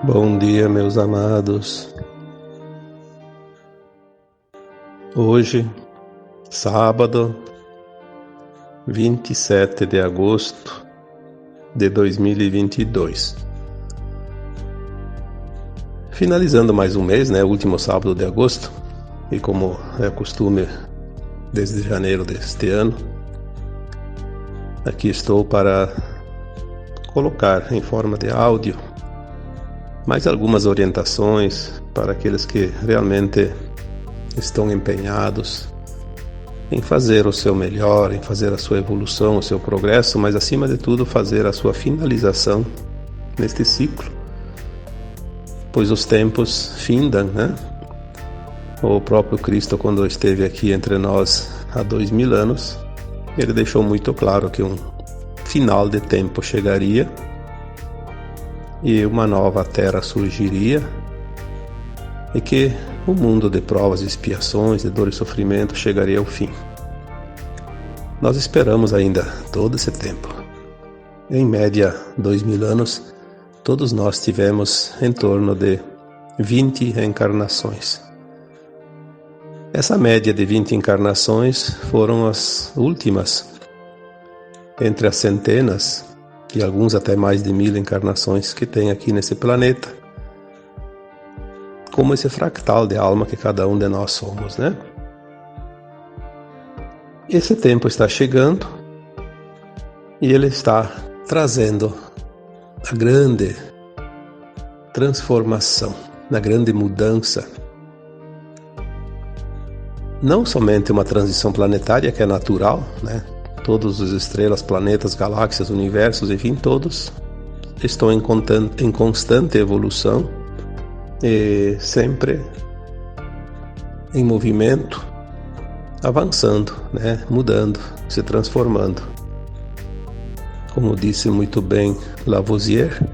Bom dia, meus amados. Hoje, sábado, 27 de agosto de 2022. Finalizando mais um mês, último sábado de agosto, e como é costume desde janeiro deste ano, aqui estou para colocar em forma de áudio mais algumas orientações para aqueles que realmente estão empenhados em fazer o seu melhor, em fazer a sua evolução, o seu progresso, mas acima de tudo fazer a sua finalização neste ciclo, pois os tempos findam, O próprio Cristo, quando esteve aqui entre nós há 2000 anos, ele deixou muito claro que um final de tempo chegaria e uma nova terra surgiria, e que o mundo de provas e expiações, de dor e sofrimento chegaria ao fim. Nós esperamos ainda todo esse tempo. Em média, 2000 anos, todos nós tivemos em torno de 20 reencarnações. Essa média de 20 encarnações foram as últimas, entre as centenas, e alguns até mais de 1000 encarnações que tem aqui nesse planeta, como esse fractal de alma que cada um de nós somos, Esse tempo está chegando e ele está trazendo a grande transformação, a grande mudança. Não somente uma transição planetária, que é natural, Todas as estrelas, planetas, galáxias, universos, enfim, todos estão em constante evolução e sempre em movimento, avançando, mudando, se transformando. Como disse muito bem Lavoisier,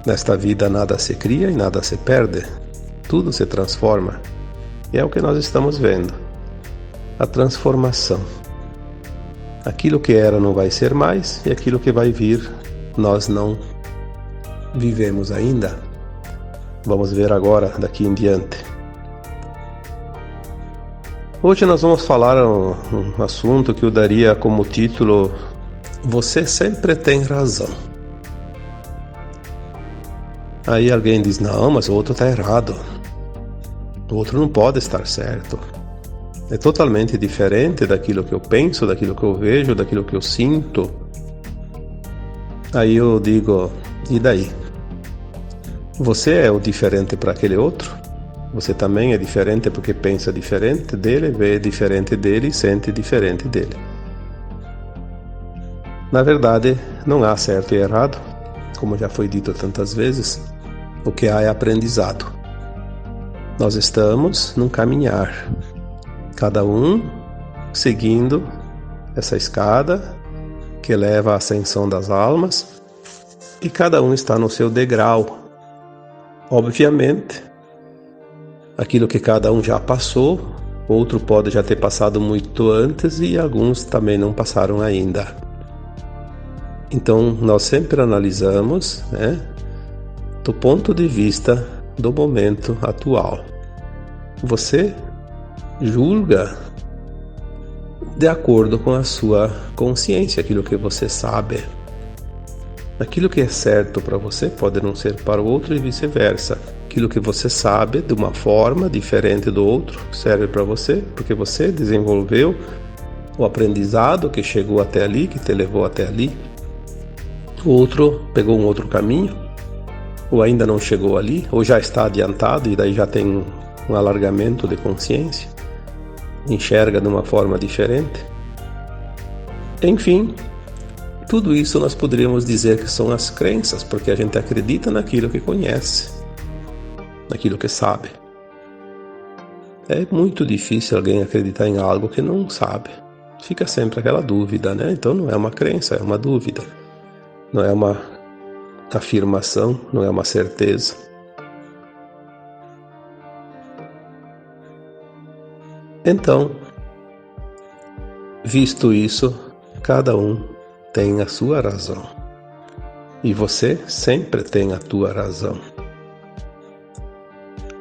nesta vida nada se cria e nada se perde, tudo se transforma. E é o que nós estamos vendo, a transformação. Aquilo que era não vai ser mais, e aquilo que vai vir nós não vivemos ainda. Vamos ver agora, daqui em diante. Hoje nós vamos falar um assunto que eu daria como título: Você sempre tem razão. Aí alguém diz: não, mas o outro está errado. O outro não pode estar certo. É totalmente diferente daquilo que eu penso, daquilo que eu vejo, daquilo que eu sinto. Aí eu digo: e daí? Você é o diferente para aquele outro? Você também é diferente porque pensa diferente dele, vê diferente dele e sente diferente dele. Na verdade, não há certo e errado, como já foi dito tantas vezes. O que há é aprendizado. Nós estamos num caminhar, cada um seguindo essa escada que leva à ascensão das almas, e cada um está no seu degrau. Obviamente, aquilo que cada um já passou, outro pode já ter passado muito antes e alguns também não passaram ainda. Então, nós sempre analisamos, do ponto de vista do momento atual. Você julga de acordo com a sua consciência, aquilo que você sabe. Aquilo que é certo para você pode não ser para o outro e vice-versa. Aquilo que você sabe de uma forma diferente do outro serve para você, porque você desenvolveu o aprendizado que chegou até ali, que te levou até ali. O outro pegou um outro caminho, ou ainda não chegou ali, ou já está adiantado e daí já tem um alargamento de consciência, enxerga de uma forma diferente. Enfim, tudo isso nós poderíamos dizer que são as crenças, porque a gente acredita naquilo que conhece, naquilo que sabe. É muito difícil alguém acreditar em algo que não sabe. Fica sempre aquela dúvida, Então não é uma crença, é uma dúvida. Não é uma afirmação, não é uma certeza. Então, visto isso, cada um tem a sua razão. E você sempre tem a tua razão.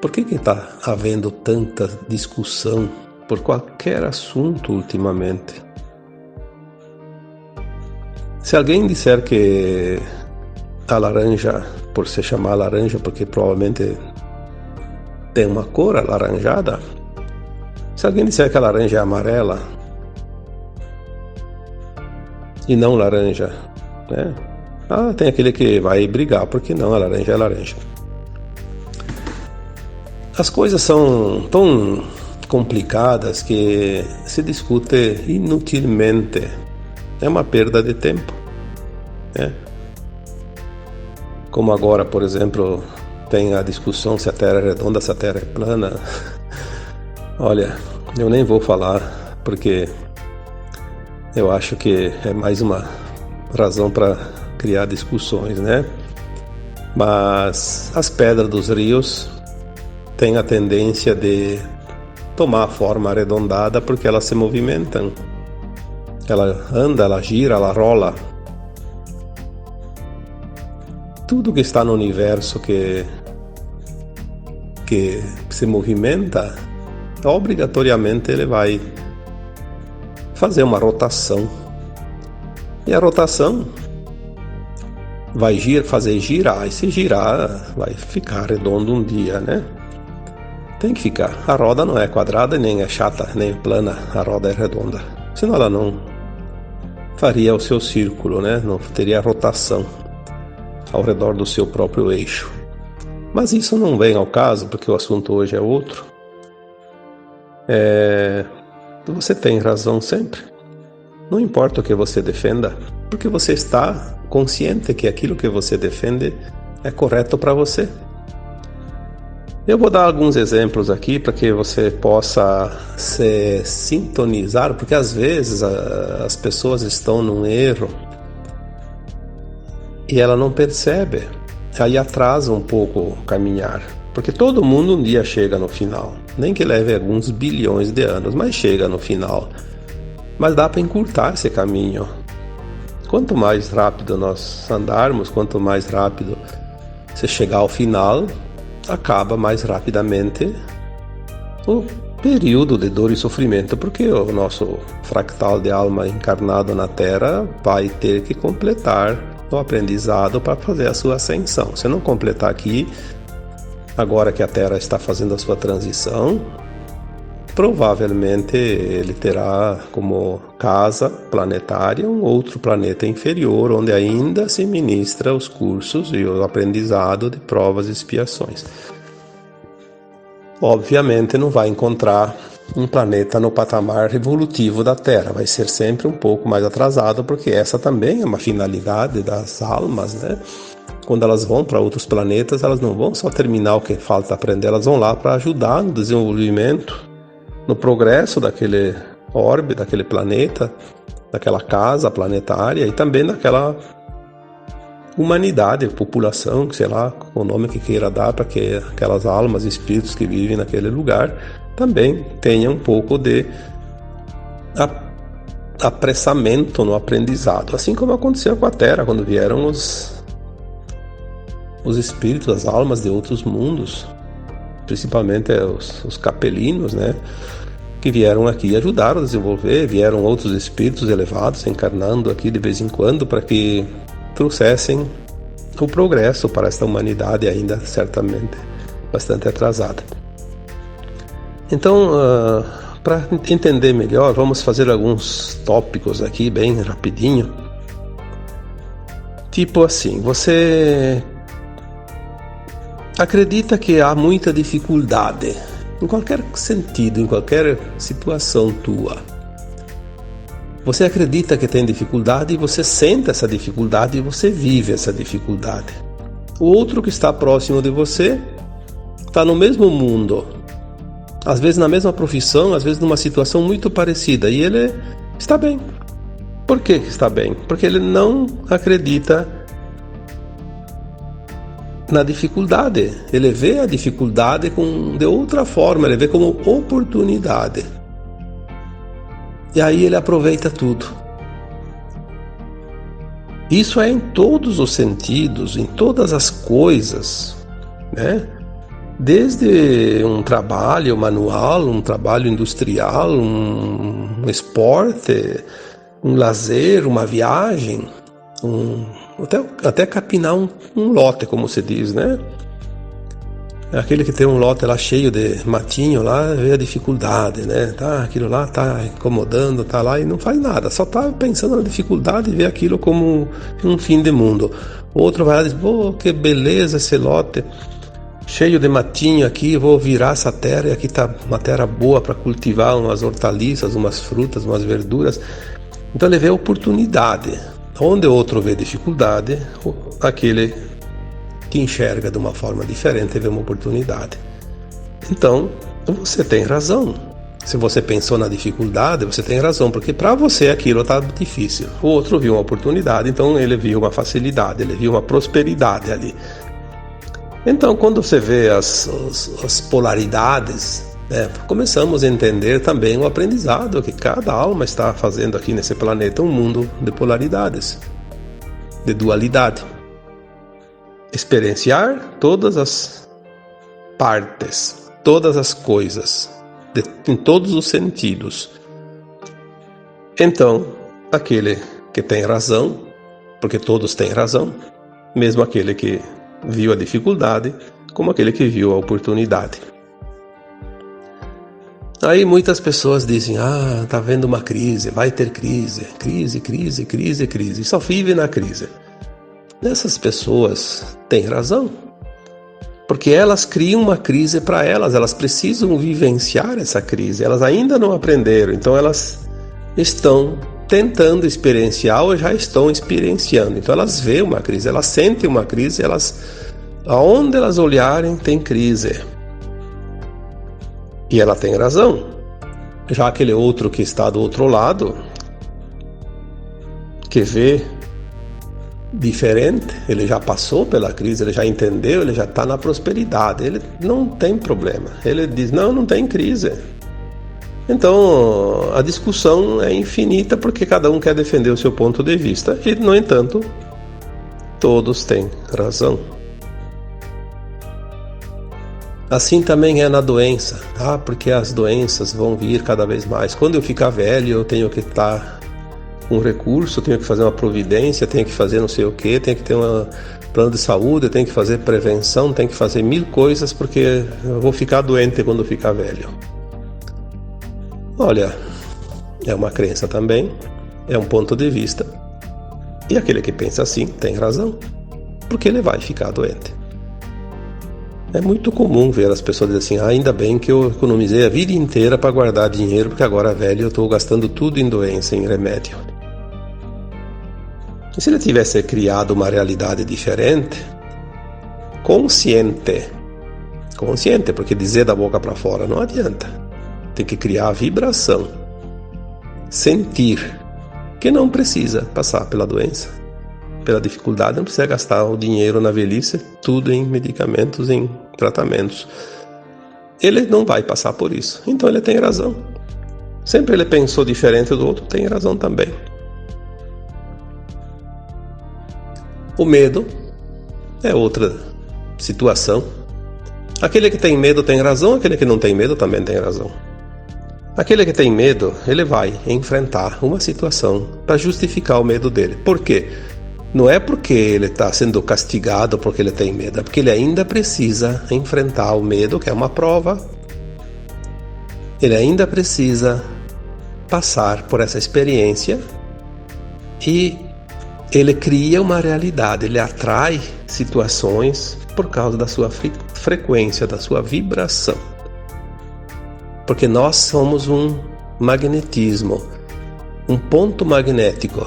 Por que está havendo tanta discussão por qualquer assunto ultimamente? Se alguém disser que a laranja, por se chamar laranja, porque provavelmente tem uma cor alaranjada, se alguém disser que a laranja é amarela e não laranja, né? Tem aquele que vai brigar, porque não, a laranja é laranja. As coisas são tão complicadas que se discute inutilmente. É uma perda de tempo, né? Como agora, por exemplo, tem a discussão se a Terra é redonda, se a Terra é plana. Olha, eu nem vou falar, porque eu acho que é mais uma razão para criar discussões, né? Mas as pedras dos rios têm a tendência de tomar a forma arredondada porque elas se movimentam. Ela anda, ela gira, ela rola. Tudo que está no universo que se movimenta, obrigatoriamente ele vai fazer uma rotação. E a rotação vai fazer girar, e se girar vai ficar redondo um dia, né? Tem que ficar. A roda não é quadrada, nem é chata, nem plana, a roda é redonda. Senão ela não faria o seu círculo, né? Não teria rotação ao redor do seu próprio eixo. Mas isso não vem ao caso, porque o assunto hoje é outro. Você tem razão sempre. Não importa o que você defenda, porque você está consciente que aquilo que você defende é correto para você. Eu vou dar alguns exemplos aqui para que você possa se sintonizar, porque às vezes as pessoas estão num erro e ela não percebe, aí atrasa um pouco o caminhar, porque todo mundo um dia chega no final, nem que leve alguns bilhões de anos, mas chega no final. Mas dá para encurtar esse caminho. Quanto mais rápido nós andarmos, quanto mais rápido você chegar ao final, acaba mais rapidamente o período de dor e sofrimento, porque o nosso fractal de alma encarnado na Terra vai ter que completar o aprendizado para fazer a sua ascensão. Se não completar aqui, agora que a Terra está fazendo a sua transição, provavelmente ele terá como casa planetária um outro planeta inferior, onde ainda se ministra os cursos e o aprendizado de provas e expiações. Obviamente não vai encontrar um planeta no patamar evolutivo da Terra, vai ser sempre um pouco mais atrasado, porque essa também é uma finalidade das almas, né? Quando elas vão para outros planetas, elas não vão só terminar o que falta aprender, elas vão lá para ajudar no desenvolvimento, no progresso daquele orbe, daquele planeta, daquela casa planetária e também daquela humanidade, população, sei lá, o nome que queira dar para que aquelas almas, espíritos que vivem naquele lugar também tenham um pouco de apressamento no aprendizado, assim como aconteceu com a Terra quando vieram os espíritos, as almas de outros mundos, principalmente os capelinos, né, que vieram aqui e ajudaram a desenvolver. Vieram outros espíritos elevados encarnando aqui de vez em quando para que trouxessem o progresso para esta humanidade ainda certamente bastante atrasada. Então, para entender melhor, vamos fazer alguns tópicos aqui bem rapidinho. Tipo assim, você acredita que há muita dificuldade em qualquer sentido, em qualquer situação tua. Você acredita que tem dificuldade e você sente essa dificuldade e você vive essa dificuldade. O outro que está próximo de você está no mesmo mundo, às vezes na mesma profissão, às vezes numa situação muito parecida, e ele está bem. Por que está bem? Porque ele não acredita na dificuldade. Ele vê a dificuldade de outra forma, ele vê como oportunidade. E aí ele aproveita tudo. Isso é em todos os sentidos, em todas as coisas, né? desde um trabalho manual, um trabalho industrial, um esporte, um lazer, uma viagem, até capinar um lote, como se diz, né? Aquele que tem um lote lá cheio de matinho lá, vê a dificuldade, né? Aquilo lá tá incomodando, tá lá e não faz nada, só tá pensando na dificuldade e vê aquilo como um fim de mundo. O outro vai lá e diz, pô, que beleza esse lote, cheio de matinho aqui, vou virar essa terra e aqui tá uma terra boa para cultivar umas hortaliças, umas frutas, umas verduras. Então ele vê oportunidade. Onde o outro vê dificuldade, aquele que enxerga de uma forma diferente vê uma oportunidade. Então, você tem razão. Se você pensou na dificuldade, você tem razão, porque para você aquilo está difícil. O outro viu uma oportunidade, então ele viu uma facilidade, ele viu uma prosperidade ali. Então, quando você vê as polaridades, começamos a entender também o aprendizado que cada alma está fazendo aqui nesse planeta, um mundo de polaridades, de dualidade. Experienciar todas as partes, todas as coisas, em todos os sentidos. Então, aquele que tem razão, porque todos têm razão, mesmo aquele que viu a dificuldade, como aquele que viu a oportunidade. Aí muitas pessoas dizem, tá vendo uma crise, vai ter crise, e só vive na crise. Essas pessoas têm razão, porque elas criam uma crise para elas precisam vivenciar essa crise, elas ainda não aprenderam, então elas estão tentando experienciar ou já estão experienciando, então elas veem uma crise, elas sentem uma crise, aonde elas olharem tem crise, e ela tem razão. Já aquele outro que está do outro lado, que vê diferente, ele já passou pela crise, ele já entendeu, ele já está na prosperidade, ele não tem problema, ele diz, não tem crise. Então a discussão é infinita porque cada um quer defender o seu ponto de vista e, no entanto, todos têm razão. Assim também é na doença, porque as doenças vão vir cada vez mais. Quando eu ficar velho, eu tenho que estar um recurso, tenho que fazer uma providência, tenho que fazer não sei o que, tenho que ter um plano de saúde, tenho que fazer prevenção, tenho que fazer 1000 coisas porque eu vou ficar doente quando ficar velho. Olha, é uma crença também, é um ponto de vista, e aquele que pensa assim tem razão, porque ele vai ficar doente. É muito comum ver as pessoas dizerem assim, ainda bem que eu economizei a vida inteira para guardar dinheiro, porque agora velho eu estou gastando tudo em doença, em remédio. E se ele tivesse criado uma realidade diferente, consciente, porque dizer da boca para fora não adianta, tem que criar a vibração, sentir que não precisa passar pela doença, pela dificuldade, não precisa gastar o dinheiro na velhice, tudo em medicamentos, em tratamentos. Ele não vai passar por isso, então ele tem razão. Sempre ele pensou diferente do outro, tem razão também. O medo é outra situação. Aquele que tem medo tem razão, aquele que não tem medo também tem razão. Aquele que tem medo, ele vai enfrentar uma situação para justificar o medo dele. Por quê? Não é porque ele está sendo castigado porque ele tem medo, é porque ele ainda precisa enfrentar o medo, que é uma prova. Ele ainda precisa passar por essa experiência e ele cria uma realidade, ele atrai situações por causa da sua frequência, da sua vibração. Porque nós somos um magnetismo, um ponto magnético.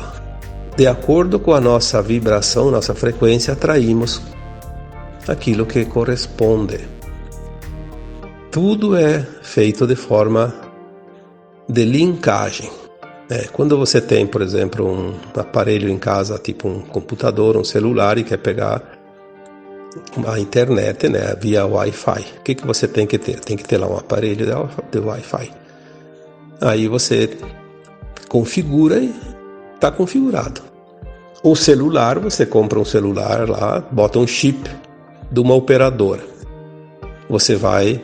De acordo com a nossa vibração, nossa frequência, atraímos aquilo que corresponde. Tudo é feito de forma de linkagem. Quando você tem, por exemplo, um aparelho em casa, tipo um computador, um celular, e quer pegar a internet, via Wi-Fi, o que você tem que ter? Tem que ter lá um aparelho de Wi-Fi. Aí você configura e está configurado. O celular, você compra um celular lá, bota um chip de uma operadora. você vai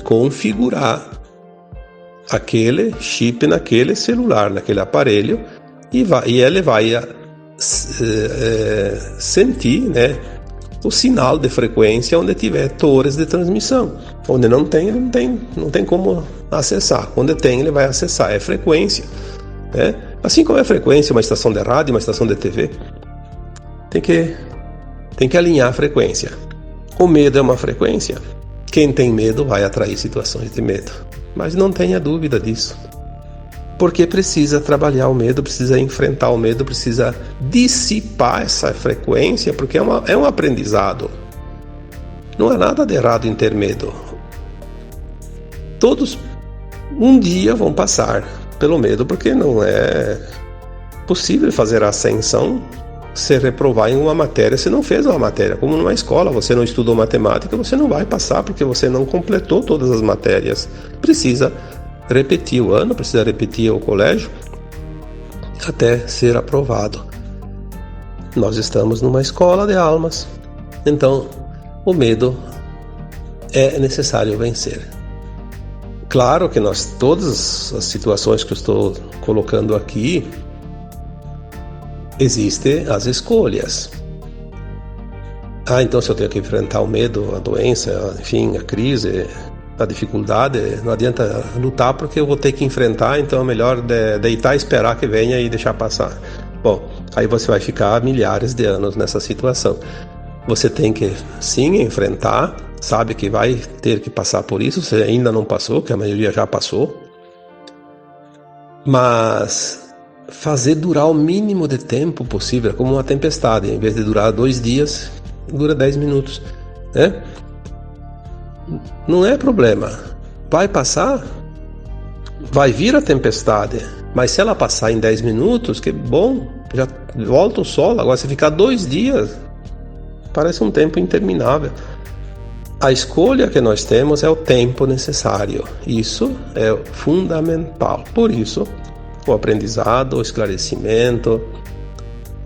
configurar aquele chip naquele celular, naquele aparelho, e ele vai sentir, né, o sinal de frequência onde tiver torres de transmissão. Onde não tem, ele não tem como acessar. Onde tem, ele vai acessar. É frequência, né? Assim como é frequência uma estação de rádio, uma estação de TV, tem que alinhar a frequência. O medo é uma frequência. Quem tem medo vai atrair situações de medo. Mas não tenha dúvida disso. Porque precisa trabalhar o medo, precisa enfrentar o medo, precisa dissipar essa frequência, porque é um aprendizado. Não há nada de errado em ter medo. Todos um dia vão passar pelo medo, porque não é possível fazer a ascensão se reprovar em uma matéria se não fez uma matéria. Como numa escola, você não estudou matemática, você não vai passar porque você não completou todas as matérias. Precisa repetir o ano, precisa repetir o colégio até ser aprovado. Nós estamos numa escola de almas, então o medo é necessário vencer. Claro que todas as situações que eu estou colocando aqui, existem as escolhas. Então se eu tenho que enfrentar o medo, a doença, enfim, a crise, a dificuldade, não adianta lutar porque eu vou ter que enfrentar, então é melhor deitar e esperar que venha e deixar passar. Bom, aí você vai ficar milhares de anos nessa situação. Você tem que sim enfrentar, sabe que vai ter que passar por isso, você ainda não passou, que a maioria já passou, mas fazer durar o mínimo de tempo possível, como uma tempestade. Em vez de durar 2 dias, dura 10 minutos, né? Não é problema. Vai passar, vai vir a tempestade, mas se ela passar em 10 minutos, que bom, já volta o sol. Agora, se ficar 2 dias, parece um tempo interminável. A escolha que nós temos é o tempo necessário. Isso é fundamental. Por isso, o aprendizado, o esclarecimento,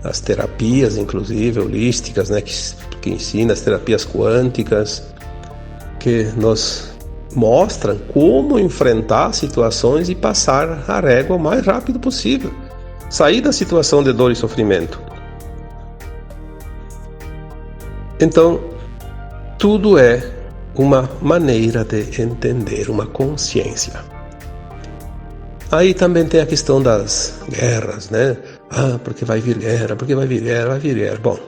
as terapias, inclusive holísticas, né, que ensina as terapias quânticas, que nos mostram como enfrentar situações e passar a régua o mais rápido possível. Sair da situação de dor e sofrimento. Então, tudo é uma maneira de entender, uma consciência. Aí também tem a questão das guerras, né? Porque vai vir guerra, porque vai vir guerra, vai vir guerra. Bom,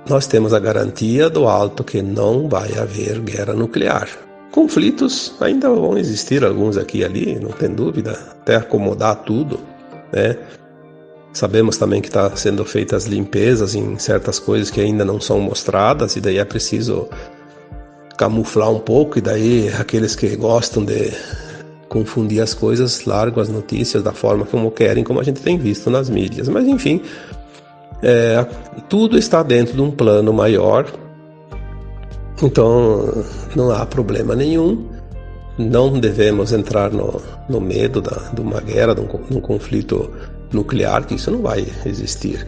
nós temos a garantia do alto que não vai haver guerra nuclear. Conflitos ainda vão existir, alguns aqui e ali, não tem dúvida, até acomodar tudo, né? Sabemos também que está sendo feitas limpezas em certas coisas que ainda não são mostradas, e daí é preciso camuflar um pouco, e daí aqueles que gostam de confundir as coisas largam as notícias da forma como querem, como a gente tem visto nas mídias. Mas enfim, tudo está dentro de um plano maior, então não há problema nenhum. Não devemos entrar no medo de uma guerra, de um conflito nuclear, que isso não vai existir.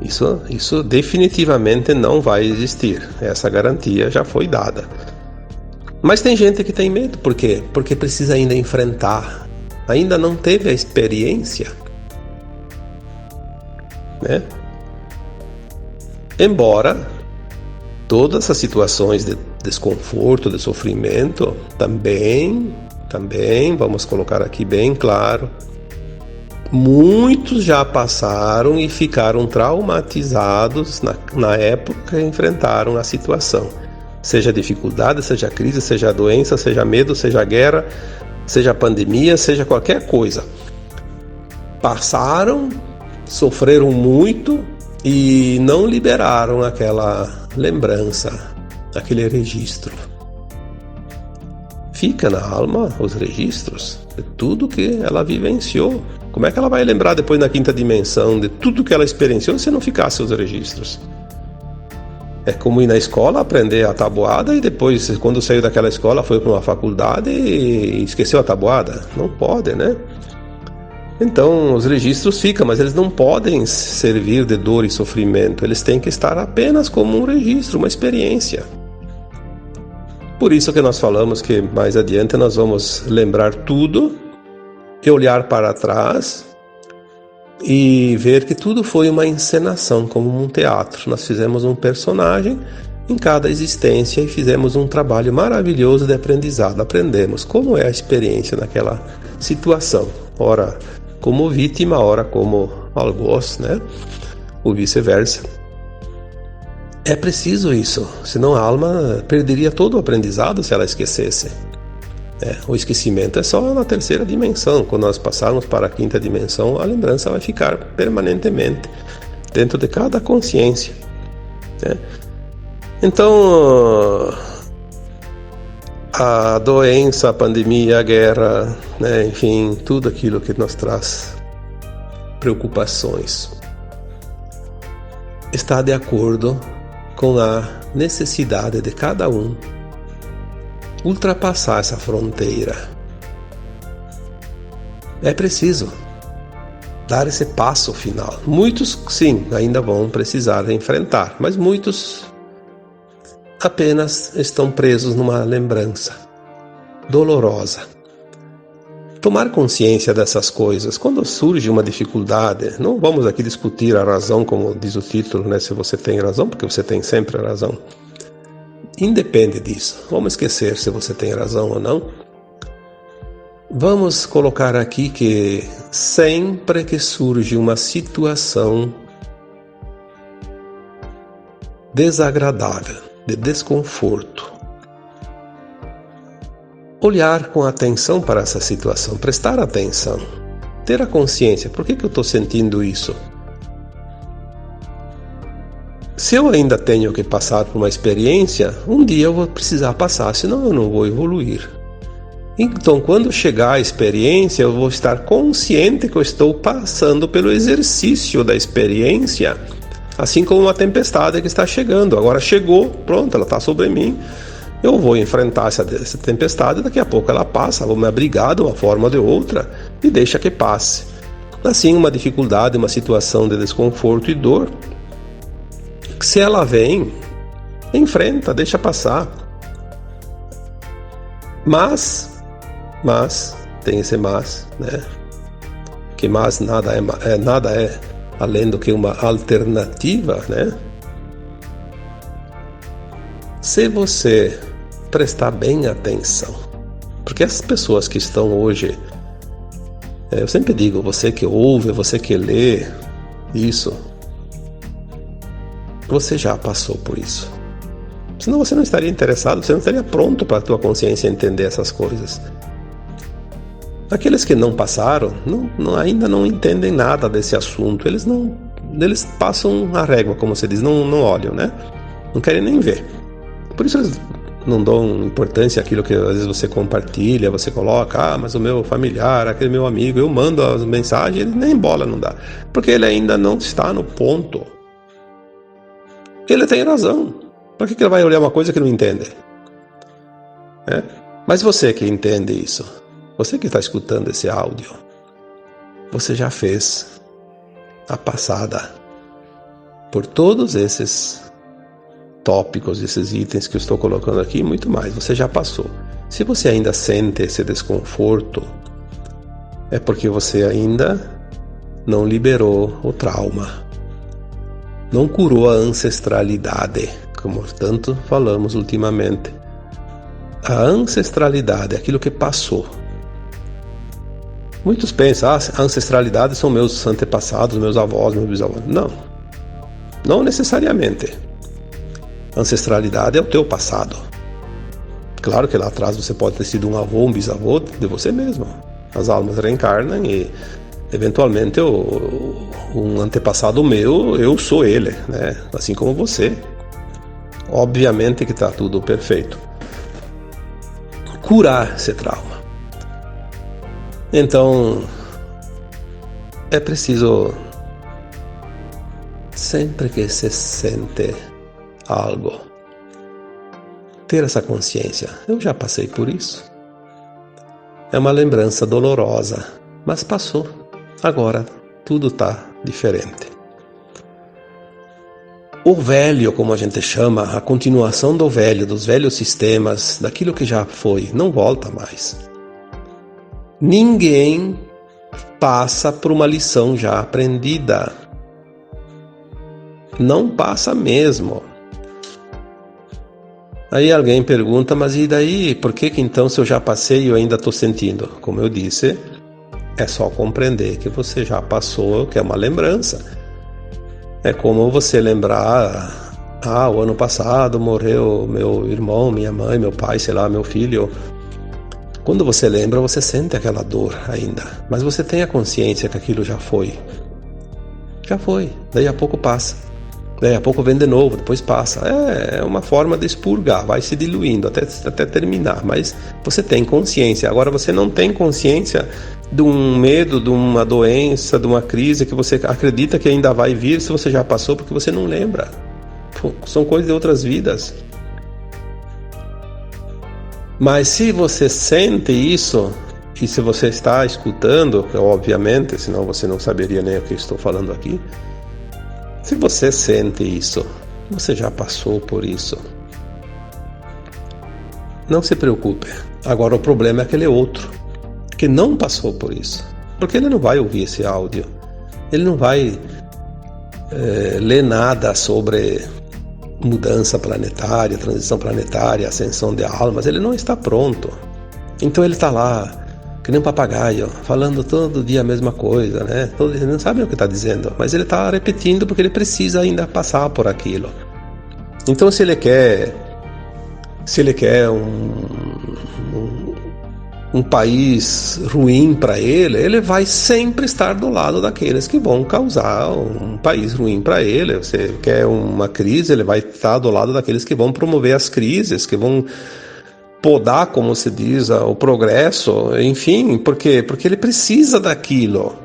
Isso definitivamente não vai existir. Essa garantia já foi dada. Mas tem gente que tem medo. Por quê? Porque precisa ainda enfrentar. Ainda não teve a experiência, né? Embora todas essas situações de desconforto, de sofrimento, também, vamos colocar aqui bem claro, muitos já passaram e ficaram traumatizados na época que enfrentaram a situação. Seja dificuldade, seja crise, seja doença, seja medo, seja guerra, seja pandemia, seja qualquer coisa. Passaram, sofreram muito e não liberaram aquela lembrança, aquele registro. Fica na alma os registros de tudo que ela vivenciou. Como é que ela vai lembrar depois na quinta dimensão de tudo que ela experienciou se não ficasse os registros? É como ir na escola, aprender a tabuada e depois, quando saiu daquela escola, foi para uma faculdade e esqueceu a tabuada. Não pode, né? Então os registros ficam, mas eles não podem servir de dor e sofrimento. Eles têm que estar apenas como um registro, uma experiência. Por isso que nós falamos que mais adiante nós vamos lembrar tudo e olhar para trás e ver que tudo foi uma encenação, como um teatro. Nós fizemos um personagem em cada existência e fizemos um trabalho maravilhoso de aprendizado. Aprendemos como é a experiência naquela situação. Ora como vítima, ora como algoz, né? Ou vice-versa. É preciso isso, senão a alma perderia todo o aprendizado se ela esquecesse. O esquecimento é só na terceira dimensão. Quando nós passarmos para a quinta dimensão, a lembrança vai ficar permanentemente dentro de cada consciência. Então, a doença, a pandemia, a guerra, enfim, tudo aquilo que nos traz preocupações, está de acordo com a necessidade de cada um ultrapassar essa fronteira. É preciso dar esse passo final. Muitos, sim, ainda vão precisar enfrentar, mas muitos apenas estão presos numa lembrança dolorosa. Tomar consciência dessas coisas, quando surge uma dificuldade, não vamos aqui discutir a razão, como diz o título, se você tem razão, porque você tem sempre a razão. Independe disso, vamos esquecer se você tem razão ou não. Vamos colocar aqui que sempre que surge uma situação desagradável, de desconforto, olhar com atenção para essa situação, prestar atenção, ter a consciência, por que eu estou sentindo isso? Se eu ainda tenho que passar por uma experiência, um dia eu vou precisar passar, senão eu não vou evoluir. Então, quando chegar a experiência, eu vou estar consciente que eu estou passando pelo exercício da experiência, assim como uma tempestade que está chegando. Agora chegou, pronto, ela está sobre mim. Eu vou enfrentar essa tempestade, daqui a pouco ela passa, vou me abrigar de uma forma ou de outra e deixa que passe. Assim, uma dificuldade, uma situação de desconforto e dor, se ela vem, enfrenta, deixa passar. Mas, tem esse mas, que mas nada é além do que uma alternativa, Se você prestar bem atenção, porque as pessoas que estão hoje, eu sempre digo, você que ouve, você que lê isso, você já passou por isso. Senão você não estaria interessado, você não estaria pronto para a tua consciência entender essas coisas. Aqueles que não passaram, ainda não entendem nada desse assunto. Eles passam a régua, como se diz, não olham, Não querem nem ver. Por isso eles não dão importância àquilo que às vezes você compartilha, você coloca, mas o meu familiar, aquele meu amigo, eu mando as mensagens, ele nem bola não dá. Porque ele ainda não está no ponto. Ele tem razão. Por que ele vai olhar uma coisa que não entende? Mas você que entende isso, você que está escutando esse áudio, você já fez a passada por todos esses tópicos, esses itens que eu estou colocando aqui e muito mais. Você já passou. Se você ainda sente esse desconforto, é porque você ainda não liberou o trauma, não curou a ancestralidade, como tanto falamos ultimamente. A ancestralidade, aquilo que passou. Muitos pensam, a ancestralidade são meus antepassados, meus avós, meus bisavós. Não necessariamente. Ancestralidade é o teu passado. Claro que lá atrás você pode ter sido um avô, um bisavô de você mesmo. As almas reencarnam e eventualmente um antepassado meu, eu sou ele, Assim como você. Obviamente que está tudo perfeito. Curar esse trauma. Então, é preciso, sempre que se sente algo, ter essa consciência. Eu já passei por isso. É uma lembrança dolorosa, mas passou. Agora tudo está diferente. O velho, como a gente chama, a continuação do velho, dos velhos sistemas, daquilo que já foi, não volta mais. Ninguém passa por uma lição já aprendida. Não passa mesmo. Aí alguém pergunta, mas e daí? Por que então se eu já passei eu ainda estou sentindo? Como eu disse, é só compreender que você já passou, que é uma lembrança. É como você lembrar, o ano passado morreu meu irmão, minha mãe, meu pai, sei lá, meu filho. Quando você lembra, você sente aquela dor ainda, mas você tem a consciência que aquilo já foi. Já foi, daí a pouco passa. Daí a pouco vem de novo, depois passa. É uma forma de expurgar, vai se diluindo até terminar, mas você tem consciência. Agora você não tem consciência de um medo, de uma doença, de uma crise que você acredita que ainda vai vir se você já passou, porque você não lembra. São coisas de outras vidas. Mas se você sente isso, e se você está escutando, obviamente, senão você não saberia nem o que eu estou falando aqui. Se você sente isso, você já passou por isso. Não se preocupe. Agora o problema é aquele outro, que não passou por isso. Porque ele não vai ouvir esse áudio. Ele não vai ler nada sobre mudança planetária, transição planetária, ascensão de almas. Ele não está pronto. Então ele está lá, que nem um papagaio, falando todo dia a mesma coisa, né? Ele não sabe o que está dizendo, mas ele está repetindo porque ele precisa ainda passar por aquilo. Então se ele quer um país ruim para ele vai sempre estar do lado daqueles que vão causar um país ruim para ele. Você quer uma crise, ele vai estar do lado daqueles que vão promover as crises, que vão podar, como se diz, o progresso, enfim, porque ele precisa daquilo.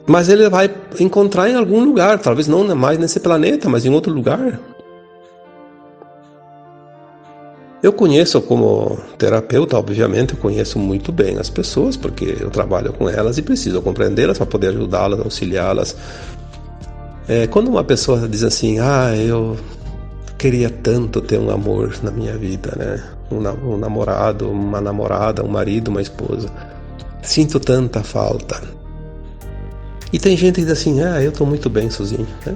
Mas ele vai encontrar em algum lugar, talvez não mais nesse planeta, mas em outro lugar. Eu conheço como terapeuta, obviamente, eu conheço muito bem as pessoas, porque eu trabalho com elas e preciso compreendê-las para poder ajudá-las, auxiliá-las. Quando uma pessoa diz assim, eu queria tanto ter um amor na minha vida, né? Um namorado, uma namorada, um marido, uma esposa. Sinto tanta falta. E tem gente que diz assim, eu tô muito bem sozinho, né?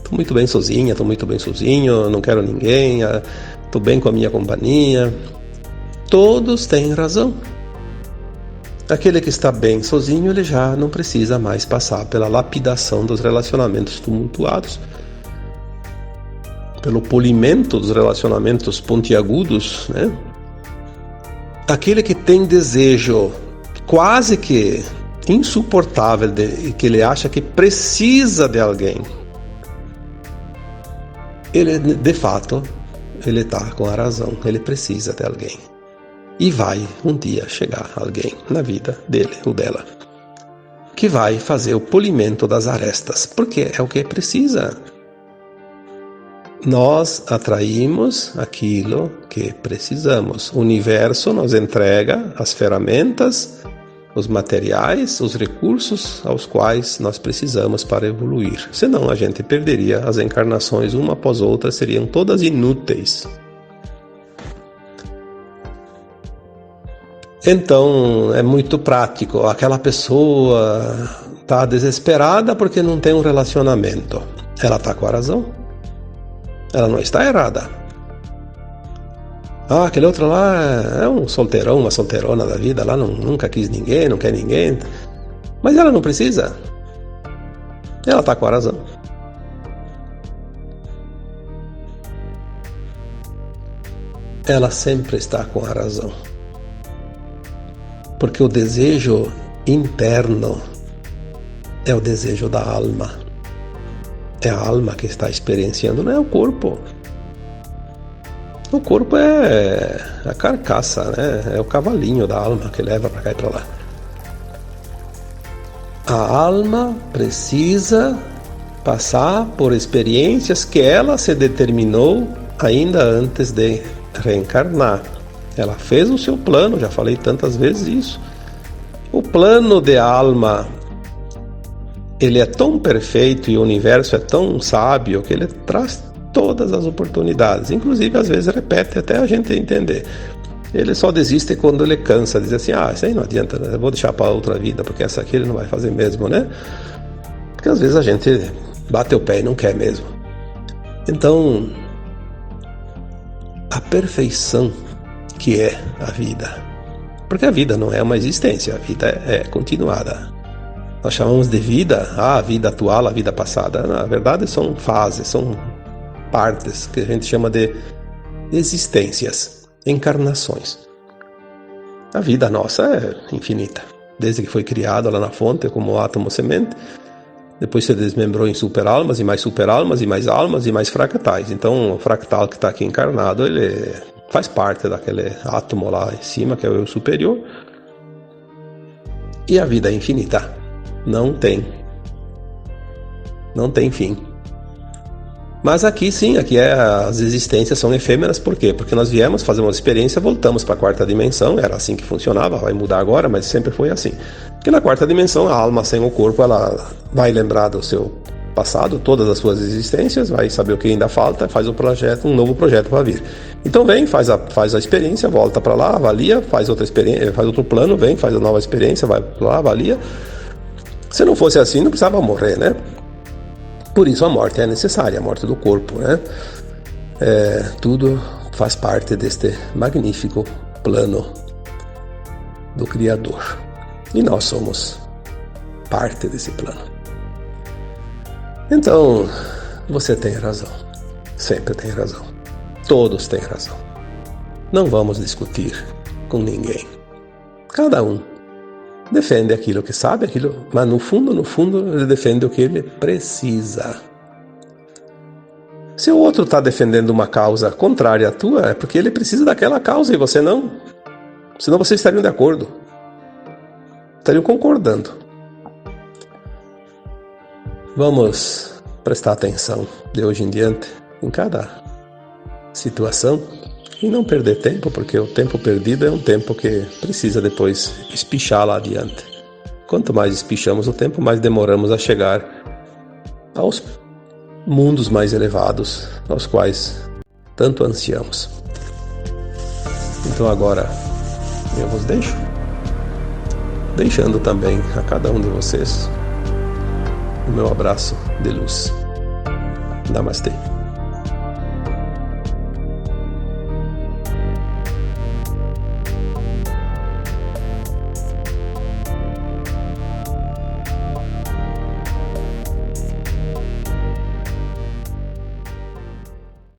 Tô muito bem sozinha, tô muito bem sozinho, não quero ninguém, tô bem com a minha companhia. Todos têm razão. Aquele que está bem sozinho, ele já não precisa mais passar pela lapidação dos relacionamentos tumultuados, pelo polimento dos relacionamentos pontiagudos, né? Aquele que tem desejo quase que insuportável, que ele acha que precisa de alguém, ele, de fato, ele está com a razão, ele precisa de alguém. E vai um dia chegar alguém na vida dele ou dela que vai fazer o polimento das arestas, porque é o que precisa. Nós atraímos aquilo que precisamos. O universo nos entrega as ferramentas, os materiais, os recursos aos quais nós precisamos para evoluir. Senão a gente perderia as encarnações uma após outra, seriam todas inúteis. Então é muito prático. Aquela pessoa está desesperada porque não tem um relacionamento. Ela está com a razão. Ela não está errada. Aquele outro lá é um solteirão, uma solteirona da vida, lá nunca quis ninguém, não quer ninguém. Mas ela não precisa. Ela está com a razão. Ela sempre está com a razão. Porque o desejo interno é o desejo da alma. É a alma que está experienciando, não é o corpo. O corpo é a carcaça, né? É o cavalinho da alma que leva para cá e para lá. A alma precisa passar por experiências que ela se determinou ainda antes de reencarnar. Ela fez o seu plano, já falei tantas vezes isso. O plano de alma, ele é tão perfeito e o universo é tão sábio que ele traz todas as oportunidades, inclusive às vezes repete até a gente entender. Ele só desiste quando ele cansa, diz assim, isso aí não adianta, né? Eu vou deixar para outra vida, porque essa aqui ele não vai fazer mesmo, né? Porque às vezes a gente bate o pé e não quer mesmo. Então, a perfeição que é a vida, porque a vida não é uma existência, a vida é continuada. Nós chamamos de vida, a vida atual, a vida passada. Na verdade são fases, são partes que a gente chama de existências, encarnações. A vida nossa é infinita, desde que foi criada lá na fonte como átomo semente, depois se desmembrou em superalmas e mais superalmas e mais almas e mais fractais. Então o fractal que está aqui encarnado, ele faz parte daquele átomo lá em cima, que é o eu superior. E a vida é infinita, não tem fim. Mas aqui sim, as existências são efêmeras. Por quê? Porque nós viemos fazer uma experiência, voltamos para a quarta dimensão, era assim que funcionava, vai mudar agora, mas sempre foi assim. Porque na quarta dimensão, a alma sem o corpo, ela vai lembrar do seu passado, todas as suas existências, vai saber o que ainda falta, faz um novo projeto para vir. Então vem, faz a experiência, volta para lá, avalia, faz outra experiência, faz outro plano, vem, faz a nova experiência, vai para lá, avalia. Se não fosse assim, não precisava morrer, né? Por isso a morte é necessária, a morte do corpo, né? Tudo faz parte deste magnífico plano do Criador. E nós somos parte desse plano. Então, você tem razão. Sempre tem razão. Todos têm razão. Não vamos discutir com ninguém. Cada um defende aquilo que sabe, mas no fundo, ele defende o que ele precisa. Se o outro está defendendo uma causa contrária à tua, é porque ele precisa daquela causa e você não. Senão vocês estariam de acordo. Estariam concordando. Vamos prestar atenção de hoje em diante em cada situação e não perder tempo, porque o tempo perdido é um tempo que precisa depois espichar lá adiante. Quanto mais espichamos o tempo, mais demoramos a chegar aos mundos mais elevados, aos quais tanto ansiamos. Então agora eu vos deixo, deixando também a cada um de vocês o meu abraço de luz. Namastê.